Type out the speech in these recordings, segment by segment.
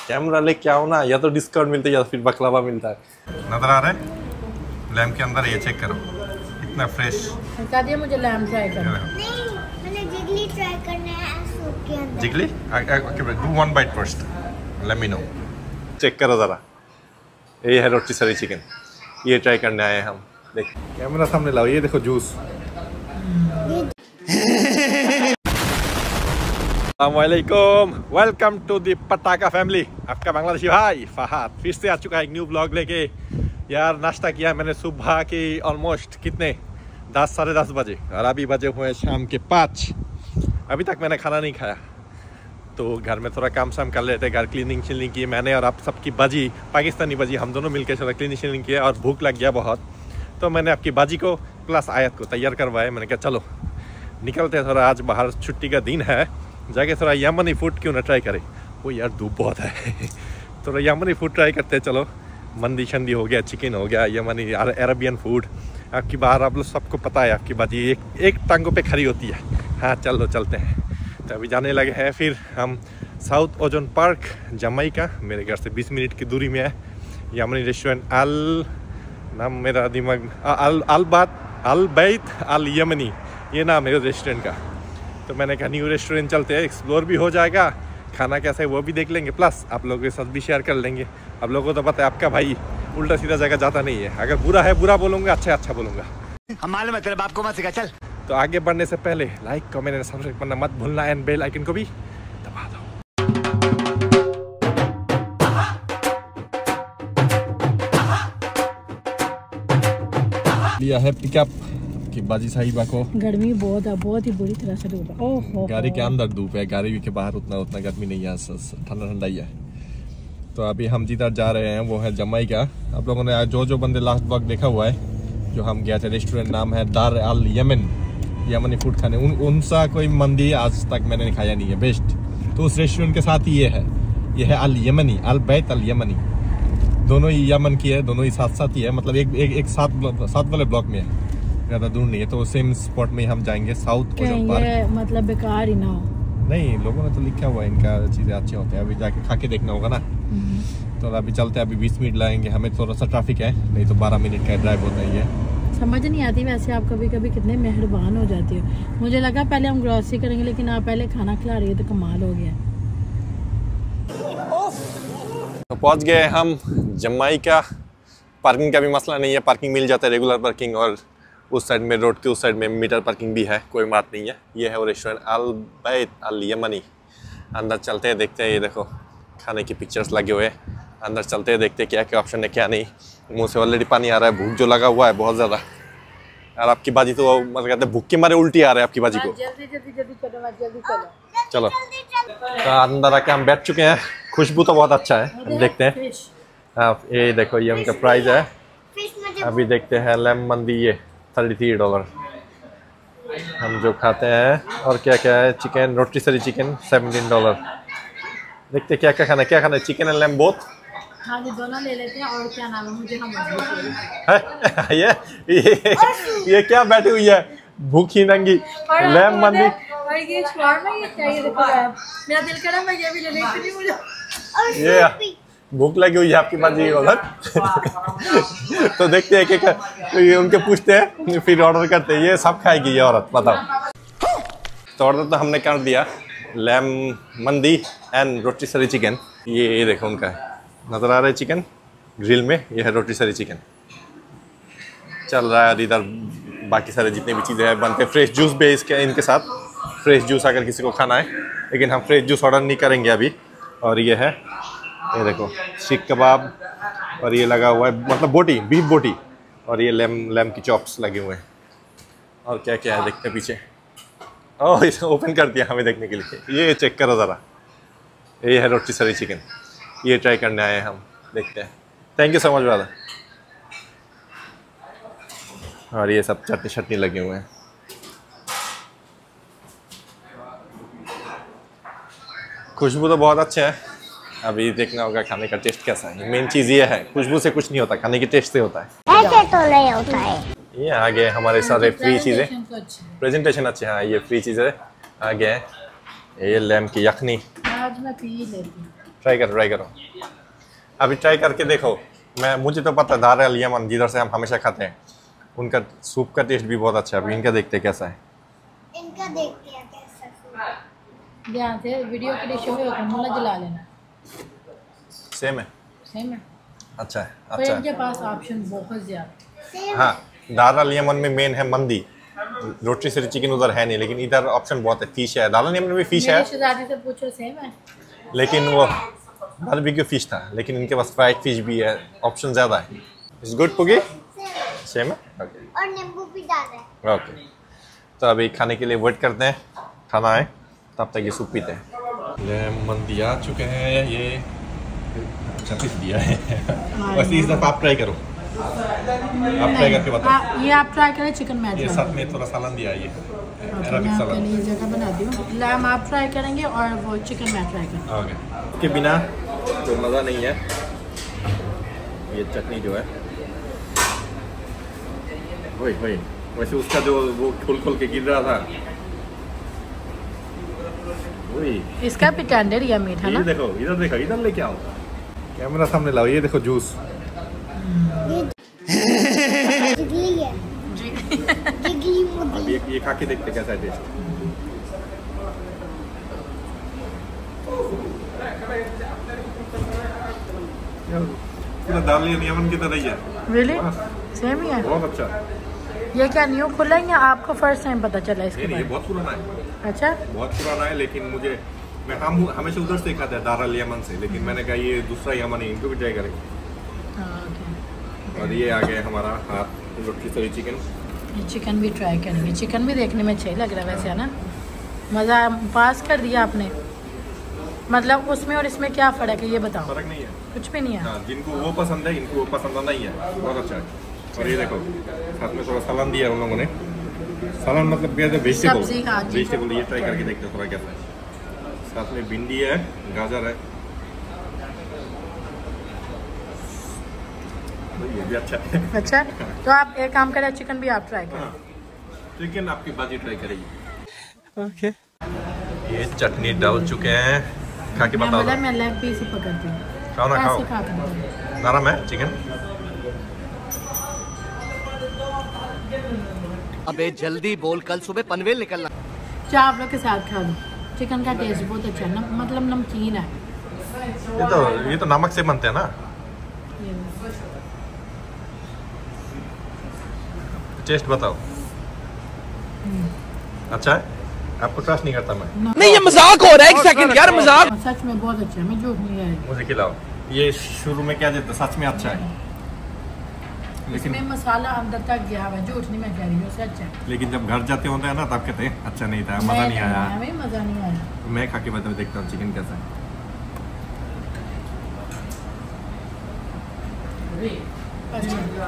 Camera लेके आओ ना, या तो डिस्काउंट मिलता है या फिर बकलावा मिलता है। नजर आ रहा है लैम्प के अंदर, ये चेक करो इतना फ्रेश। बता दिया मुझे लैम्प ट्राई करना। नहीं, मैंने जिगली ट्राई करना है सूप के अंदर। Jiggly? Okay, do one bite first, let me know. Check करो जरा, ये है रोटी सरी चिकन, ये ट्राई करने आए हम। देख कैमरा सामने लाओ, ये देखो जूस। अस्सलामुअलैकुम, वेलकम टू दी पटाखा फैमिली। आपका बांग्लादेशी भाई फहद फिर से आ चुका है एक न्यू ब्लॉग लेके। यार नाश्ता किया मैंने सुबह की ऑलमोस्ट कितने 10 साढ़े 10 बजे, और अभी बजे हुए शाम के 5। अभी तक मैंने खाना नहीं खाया, तो घर में थोड़ा काम शाम कर लेते। घर क्लीनिंग शिलिंग की मैंने और आप सबकी बाजी, पाकिस्तानी बाजी, हम दोनों मिलकर थोड़ा क्लीनिंग शिलिंग किया और भूख लग गया बहुत। तो मैंने आपकी बाजी को प्लस आयत को तैयार करवाया। मैंने कहा चलो निकलते हैं थोड़ा, आज बाहर छुट्टी का दिन है, जाके थोड़ा यमनी फूड क्यों ना ट्राई करें। वो यार धूप बहुत है थोड़ा यमनी फूड ट्राई करते हैं। चलो मंदी शंदी हो गया, चिकन हो गया, यमनी अरबियन फूड। आपकी बाहर आप लोग सबको पता है, आपकी बाजी एक टांगों पे खड़ी होती है। हाँ चलो चलते हैं। तो अभी जाने लगे हैं फिर हम साउथ ओजोन पार्क जमाइका, मेरे घर से 20 मिनट की दूरी में है। यमनी रेस्टोरेंट नाम मेरा दिमाग अल बैत अल यमनी, ये नाम है रेस्टोरेंट का। तो मैंने कहा न्यू रेस्टोरेंट चलते हैं, एक्सप्लोर भी हो जाएगा, खाना कैसा है वो भी देख लेंगे, प्लस आप लोगों के साथ भी शेयर कर लेंगे। आप लोगों को तो पता है आपका भाई उल्टा सीधा जगह जाता नहीं है, अगर बुरा है बुरा बोलूँगा, अच्छा अच्छा बोलूँगा। हम मालूम है तेरे बाप को मत सिखा, चल। तो आगे बढ़ने से पहले लाइक कमेंट और सब्सक्राइब करना मत भूलना, एंड बेल आइकन को भी दबा दो। लिया है पिकअप की बाजी साहिबा को। गर्मी बहुत है, बहुत ही बुरी तरह से धूप है। ओहो, गाड़ी के अंदर धूप है, गाड़ी के बाहर उतना गर्मी नहीं है, ठंडा ठंडा ही है। तो अभी हम जिधर जा रहे हैं वो है जमाइका। आप लोगों ने जो बंदे लास्ट ब्लॉग देखा हुआ है, जो हम गए थे, रेस्टोरेंट नाम है दार अल यमन, यमनी फूड खाने। उनसा कोई मंदी आज तक मैंने नहीं खाया नहीं है बेस्ट। तो उस रेस्टोरेंट के साथ ही ये है अल यमनी, अल बैत अल यमनी, दोनों ही यमन की है, दोनों ही साथ साथ ही है, मतलब एक साथ वाले ब्लॉक में है, ज़्यादा दूर नहीं है। तो सेम स्पॉट में ही हम जाएंगे, साउथ ओजोन पार्क। मतलब बेकार ही ना हो। नहीं, लोगों ने तो लिखा हुआ है इनका चीज़ें अच्छी होती है, अभी जाके खा के देखना होगा ना। तो अभी चलते हैं, अभी 20 मिनट लगेंगे हमें, थोड़ा सा ट्रैफिक है, नहीं तो 12 मिनट का ड्राइव होता ही है। समझ नहीं आती वैसे आप कभी कभी कितने मेहरबान हो जाती हो। मुझे लगा पहले हम ग्रॉसरी करेंगे, लेकिन आप पहले खाना खिला रही है, तो कमाल हो गया। तो पहुंच गए हम जमाइका। पार्किंग का भी मसला नहीं है, पार्किंग मिल जाता है, रेगुलर पार्किंग, और उस साइड में रोड के उस साइड में मीटर पार्किंग भी है, कोई बात नहीं है। ये है वो रेस्टोरेंट अल बैत अल यमनी। अंदर चलते हैं, देखते हैं। ये देखो खाने की पिक्चर्स लगे हुए हैं, अंदर चलते हैं, देखते हैं क्या क्या ऑप्शन है क्या नहीं। मुंह से ऑलरेडी पानी आ रहा है, भूख जो लगा हुआ है बहुत ज़्यादा। और आपकी बाजी तो मतलब कहते हैं भूख के मारे उल्टी आ रहा है आपकी बाजी को। जल्दी चलो। चलो तो अंदर आके हम बैठ चुके हैं, खुशबू तो बहुत अच्छा है, देखते हैं। हाँ ये देखो, ये उनका प्राइस है। अभी देखते हैं लैम मंदी, ये $33 हम जो खाते हैं। और क्या क्या है, चिकन रोटी सरी चिकन $17। देखते क्या क्या खाना है, चिकन एंड लैम बोथ। हाँ जी, दोनों ले लेते हैं। और क्या नाम है, मुझे हम ये क्या बैठी हुई है भूखी नंगी लैम मंदी। ये देखो, मेरा दिल करा मैं ये भी ले लेती हूँ। ये भूख लगी हुई है आपकी बाजी उधर तो देखते हैं कि ये उनके पूछते हैं, फिर ऑर्डर करते हैं। ये सब खाएगी ये औरत, बताओ। तो ऑर्डर तो हमने कर दिया, लैम मंदी एंड रोटी सरी चिकन। ये देखो उनका है, नज़र आ रहा है चिकन ग्रिल में, ये है रोटी सरी चिकन चल रहा है। और इधर बाकी सारे जितने भी चीज़ें हैं बनते हैं। फ्रेश जूस भी है इनके साथ, फ्रेश जूस अगर किसी को खाना है, लेकिन हम फ्रेश जूस ऑर्डर नहीं करेंगे अभी। और ये है, ये देखो सीख कबाब, और ये लगा हुआ है मतलब बोटी, बीफ बोटी, और ये लैम की चॉप्स लगे हुए हैं। और क्या क्या है देखते हैं पीछे। ओह इसे ओपन कर दिया हमें देखने के लिए। ये चेक करो ज़रा, ये है रोटी सरी चिकन, ये ट्राई करने आए हैं हम, देखते हैं। Thank you so much brother. और ये सब चटनी शटनी लगे हुए हैं। खुशबू तो बहुत अच्छे है, अभी देखना होगा खाने का टेस्ट कैसा है। मेन चीज़ ये है, खुशबू से कुछ नहीं होता, खाने के टेस्ट से होता है। ऐसे तो नहीं होता है। ये आगे हमारे सारे फ्री चीज़ें, प्रेजेंटेशन अच्छे। हाँ ये फ्री चीज़ें आगे हैं। ये लैम की यखनी, आज मैं पी लेती हूँ। ट्राई करो। अभी ट्राई करके देखो। मुझे तो पता है दार अल यमन जिधर से हम हमेशा खाते हैं, उनका सूप का टेस्ट भी बहुत अच्छा है। अभी इनका देखते हैं कैसा है। इनका देखते हैं कैसा ध्यान से वीडियो के लिए शो होकर मुल्ला जला लेना। सेम है। अच्छा है। पर इनके पास ऑप्शन बहुत ज्यादा। हाँ, दार अल यमन में मेन है मंदी, रोटी चिकन उधर है नहीं, लेकिन इधर ऑप्शन बहुत है। फिश है, दार अल यमन में भी फिश है, शहजादी से पूछो सेम है, लेकिन वो बारबेक्यू फिश था, लेकिन इनके पास फ्राइड फिश भी है, ऑप्शन ज़्यादा है। इट्स गुड पुगी, सेम है। ओके, और नींबू भी डाल है। ओके, तो अभी खाने के लिए वेट करते हैं, खाना है, तब तक ये सूप पीते हैं। लेमन दिया चुके हैं ये, अच्छा पीस दिया है। बस इस दफ़ा आप ट्राई करो, आप ट्राई करके बताओ। ये आप ट्राई करें चिकन मैच। ये साथ में थोड़ा सालन दिया है, ये अरबिक मैं सालन। आपके लिए जगह बना दी हूँ। लैम आप ट्राई करेंगे और वो चिकन मैं ट्राई करेंगे। ओके, इसके बिना तो मज़ा नहीं है। ये चटनी जो है वही वैसे उसका जो वो खोल के गिर रहा था वही। इसका भी टेंडर या मीठा ना। देखो इधर लेके आओ, कैमरा सामने लाओ। ये देखो जूस, जिगली है। जिगली अब ये खा के देखते कैसा है टेस्ट। पूरा दाल यमन की तरह ही है। रियली सेम ही है। बहुत अच्छा। ये क्या न्यू खुला है या आपको फर्स्ट टाइम पता चला इसके नहीं, ये बारे बहुत पुराना है। में? अच्छा, बहुत पुराना है, लेकिन हम हमेशा उधर से खाते हैं, दार अल यमन से, लेकिन मैंने कहा ये दूसरा यमन है, इनको भी ट्राई करेंगे। और ये आ गया हमारा हाथ रोटी सरी चिकन। ये चिकन भी ट्राई करेंगे। चिकन भी देखने में अच्छा ही लग रहा है वैसे, है ना। मज़ा पास कर दिया आपने। मतलब उसमें और इसमें क्या फ़र्क है ये बताओ। फर्क नहीं है, कुछ भी नहीं है। हाँ, जिनको वो पसंद है इनको वो पसंद नहीं है। बहुत अच्छा है। और ये देखो साथ में थोड़ा सलाद दिया उन लोगों ने। सलाद मतलब वेजिटेबल, सब्जी, हाँ जी। वेजिटेबल। ये ट्राई करके देखते हो थोड़ा कैसा है। साथ में भिंडी है, गाजर है, ये भी अच्छा है। अच्छा, तो आप एक काम करें, चिकन भी आप ट्राई करें। चिकन आपकी बाजी ट्राई करेगी। ओके, ये चटनी डाल चुके हैं, खा के बताओ। मैं लेग पीस ही पकड़ती हूँ। खाओ ना, खाओ। नरम है चिकन। अबे जल्दी बोल, कल सुबह पनवेल निकलना। चावलों के साथ खा दो। चिकन का टेस्ट बहुत अच्छा है, मतलब नमकीन है। ये तो नमक से बनते हैं ना। टेस्ट बताओ। अच्छा है, आपको ट्रस्ट नहीं करता मैं। नहीं, ये मजाक हो रहा है। एक सेकंड यार, मजाक। सच में बहुत अच्छा है, मैं झूठ नहीं कह रही। मुझे खिलाओ। ये शुरू में क्या देता, सच में अच्छा है, लेकिन इसमें मसाला अंदर तक गया हुआ है, झूठ नहीं मैं कह रही हूँ, सच है। लेकिन जब घर जाते होते हैं ना तब कहते हैं अच्छा नहीं था, मजा नहीं आया। हमें मजा नहीं आया। मैं खा के बताओ, देखता हूँ चिकन कैसा है।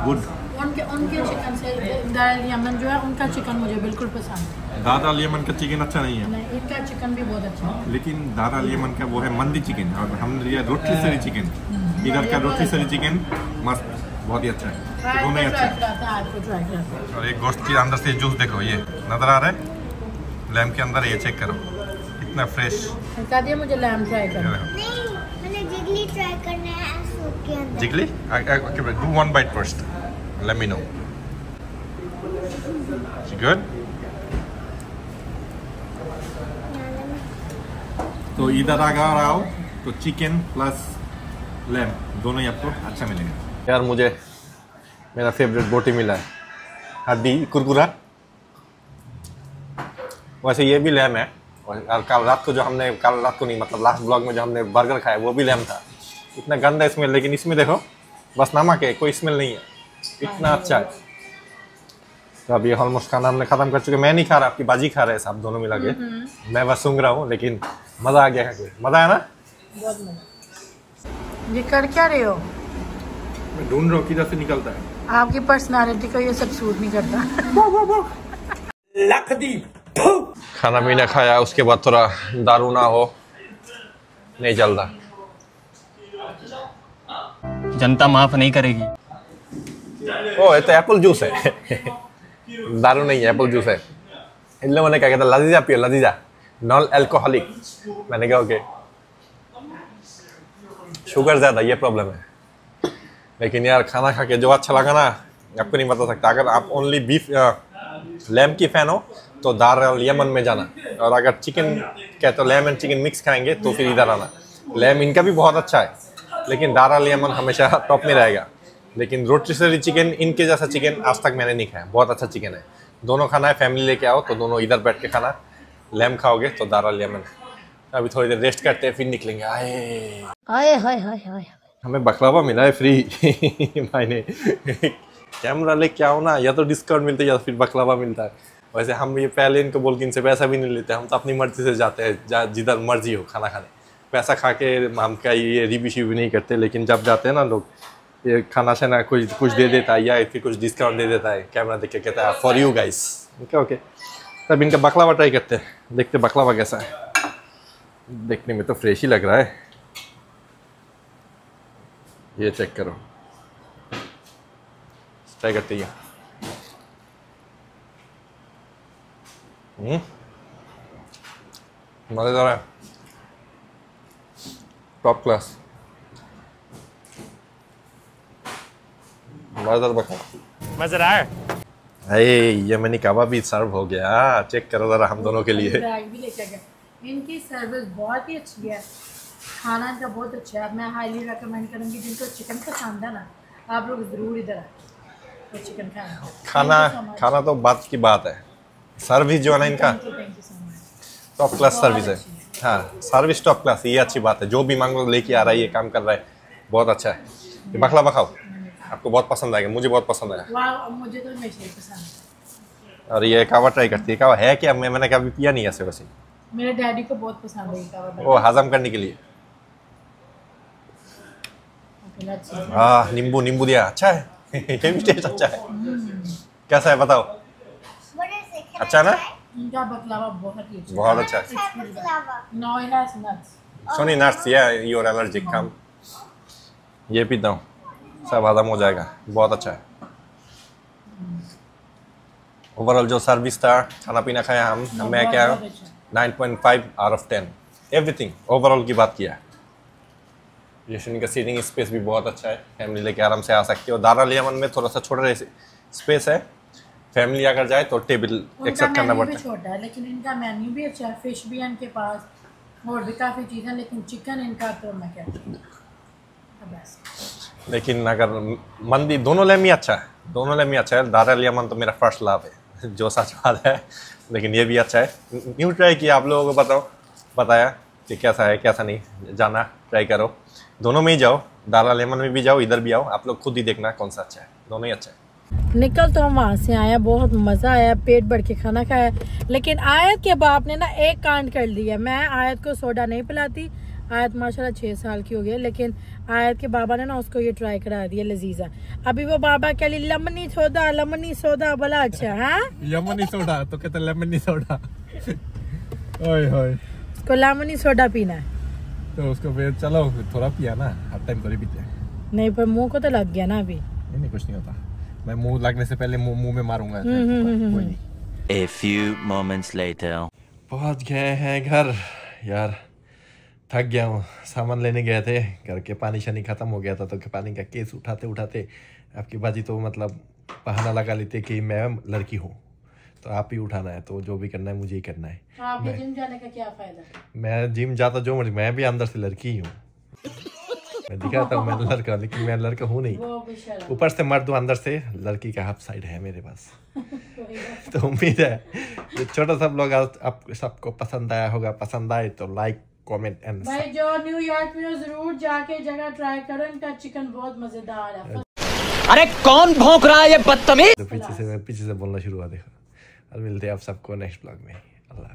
गुड। उनके चिकन से दार अल यमन जो है, उनका चिकन मुझे बिल्कुल पसंद है। दार अल यमन का चिकन अच्छा नहीं है, नहीं, इनका चिकन भी बहुत अच्छा है। लेकिन दार अल यमन का वो है मंदी चिकन, और हमने लिया रोटी सरी चिकन। इधर का रोटी सरी चिकन मस्त, बहुत ही अच्छा है। दोनों ही अच्छा है। और एक गोश्त के अंदर से जूस देखो, ये नजर आ रहा है लैम के अंदर, ये चेक करो कितना फ्रेश। कह दिया मुझे लैम ट्राई करना। नहीं, मैंने जिगली ट्राई करना है सूप के अंदर। जिगली, do one bite first. Let me know. Is it good? तो इधर अगर आओ तो चिकन प्लस लैम दोनों ही आपको अच्छा मिलेगा। यार मुझे मेरा फेवरेट बोटी मिला है, हड्डी कुरकुरा। वैसे ये भी लैम है, और कल रात को नहीं, मतलब लास्ट ब्लॉग में जो हमने बर्गर खाया वो भी लैम था। इतना गंदा स्मेल, लेकिन इसमें देखो बस नमक है, कोई स्मेल नहीं है, इतना अच्छा है। तो अभी ऑलमोस्ट खाना हमने खत्म कर चुके। मैं नहीं खा रहा, आपकी बाजी खा रहे हैं सब दोनों मिला के। मैं बस सूंघ रहा हूँ, लेकिन मजा आ गया खा के। मजा आया ना? बहुत मजा। ये कर क्या रहे हो? मैं ढूंढ रहा हूँ किधर से निकलता है। आपकी पर्सनालिटी को ये सब सूट नहीं करता। खाना पीना खाया, उसके बाद थोड़ा दारू ना हो नहीं चलता। जनता माफ नहीं करेगी। ओ, ये तो एप्पल जूस है। दारू नहीं है, एप्पल जूस है। इन लोगों ने क्या कहता, लजीजा पियो, लजीजा, नॉन अल्कोहलिक। मैंने कहा ओके। शुगर ज्यादा, ये प्रॉब्लम है। लेकिन यार खाना खा के जो अच्छा लगा ना, आपको नहीं बता सकता। अगर आप ओनली बीफ लैम की फैन हो तो दार अल यमन में जाना, और अगर चिकन क्या तो लैम एंड चिकन मिक्स खाएंगे तो फिर इधर आना। लैम इनका भी बहुत अच्छा है, लेकिन दार अल यमन हमेशा टॉप में रहेगा। लेकिन रोटिसरी चिकन, इनके जैसा चिकन आज तक मैंने नहीं खाया। बहुत अच्छा चिकन है। दोनों खाना है, फैमिली लेके आओ तो दोनों इधर बैठ के खाना। लैम खाओगे तो दार अल यमन। अभी थोड़ी देर रेस्ट करते हैं, फिर निकलेंगे। आए हमें बकलावा मिला है फ्री। मैंने कैमरा लेके आओ ना, या तो डिस्काउंट मिलता है या फिर बकलावा मिलता है। वैसे हम ये पहले इनको बोल के इनसे पैसा भी नहीं लेते, हम तो अपनी मर्जी से जाते हैं जिधर मर्जी हो खाना खाने। पैसा खा के हम का ये रिव्यू शिव्यू नहीं करते, लेकिन जब जाते हैं ना लोग, ये खाना शाना कुछ दे देता है या फिर कुछ डिस्काउंट दे देता है। कैमरा देख के कहता है फॉर यू गाइस। ओके तब इनका बकलावा ट्राई करते हैं, देखते बकलावा कैसा है। देखने में तो फ्रेश ही लग रहा है। ये चेक करो, ट्राई करते हैं। मजेदार है, टॉप क्लास, मजेदार बकलावा। मजा रहा है। ये मैंने कबाब भी सर्व हो गया, चेक करो जरा हम दोनों के लिए। बैग भी लेके गया। इनकी सर्विस बहुत ही अच्छी है, खाना इनका बहुत अच्छा है। मैं हाईली रेकमेंड करूँगी, जिनको चिकन पसंद है ना, आप लोग ज़रूर इधर आए तो चिकन खाएं। खाना तो बात की बात है। सर्विस जो है ना इनका टॉप क्लास सर्विस है। हाँ, सर्विस टॉप क्लास, ये अच्छी बात है। जो भी मांगो लेके आ रहा है, ये काम कर रहा है, बहुत अच्छा है। ये बकलावा खाओ, आपको बहुत पसंद आएगा। मुझे बहुत पसंद आया। वाह, मुझे तो हमेशा ही पसंद है। और ये कावा ट्राई करती है। कावा है क्या? मैंने कभी पिया नहीं ऐसे। वैसे मेरे डैडी को बहुत पसंद है कावा, वो हजम करने के लिए। हाँ, नींबू दिया, अच्छा है। ये भी टेस्ट अच्छा है। कैसा है बताओ? अच्छा ना? इनका बकलावा बहुत ही बहुत अच्छा है। सोनी नट्स, ये और एलर्जिक कम। ये पीता हूँ, सब हजम हो जाएगा। बहुत अच्छा है। ओवरऑल जो सर्विस था, खाना पीना खाया मैं क्या 9.5 आउट ऑफ 10। एवरीथिंग ओवरऑल की बात किया। ये इनका सीटिंग स्पेस भी बहुत अच्छा है, फैमिली लेके आराम से आ सकती हो। दार अल यमन में थोड़ा सा छोटा स्पेस है, फैमिली अगर जाए तो टेबल एक्सेप्ट करना पड़ता है। छोटा है, लेकिन इनका मेन्यू भी अच्छा है। फिश भी है इनके पास, और भी काफ़ी चीज़ें, लेकिन चिकन इनका तो मैं क्या बस। लेकिन अगर मंदी दोनों लेम ही अच्छा है, दोनों लेम ही अच्छा है। दार अल यमन तो मेरा फर्स्ट लव है, जो सच बात है। लेकिन ये भी अच्छा है। न्यू ट्राई किया, आप लोगों को बताया कि कैसा है कैसा नहीं। जाना ट्राई करो, दोनों में ही जाओ। दार अल यमन में भी जाओ, इधर भी आओ। आप लोग खुद ही देखना कौन सा अच्छा है। दोनों ही अच्छा है। निकल तो हम वहाँ से आया, बहुत मज़ा आया, पेट भर के खाना खाया। लेकिन आयत के बाप ने ना एक कांड कर लिया। मैं आयत को सोडा नहीं पिलाती। आयत माशाल्लाह 6 साल की हो गई, लेकिन आयत के बाबा ने ना उसको ये ट्राई करा दिया लजीजा। अभी वो बाबा के लिए लमनी सोडा बड़ा अच्छा है। यमनी सोडा तो कहते लेमनी सोडा। ओए होए, उसको लेमनी सोडा पीना है तो उसको फिर चलो थोड़ा पिया ना, हर टाइम थोड़ी पीते हैं। नहीं, पर मुंह को तो लग गया ना अभी। नहीं कुछ नहीं होता, मैं मुंह लगने से पहले मुंह में मारूंगा। कोई नहीं। A few moments later. पहुंच गए हैं घर। यार थक गया हूँ। सामान लेने गए थे, घर के पानी शानी खत्म हो गया था, तो पानी का केस उठाते आपकी बाजी तो मतलब बहाना लगा लेते कि मैं लड़की हूँ तो आप ही उठाना है, तो जो भी करना है मुझे ही करना है। तो जिम जाने का क्या फायदा? मैं जिम जाता जो मर्जी, मैं भी अंदर से लड़की ही हूँ। मैं दिखाता हूँ मैं लड़का, लेकिन मैं लड़का हूँ नहीं। ऊपर से मर्द हूँ, अंदर से लड़की का हाफ साइड है मेरे पास। तो उम्मीद है ये छोटा सा ब्लॉग आप सबको पसंद आया होगा। पसंद आए तो लाइक कमेंट एंड भाई जो न्यूयॉर्क में जरूर जाके जगह ट्राई करो, इनका चिकन बहुत मजेदार है। अरे कौन भौंक रहा है ये बदतमीज? तो पीछे से बोलना शुरू हुआ। देखो, और मिलते हैं आप सबको नेक्स्ट ब्लॉग में। अल्लाह।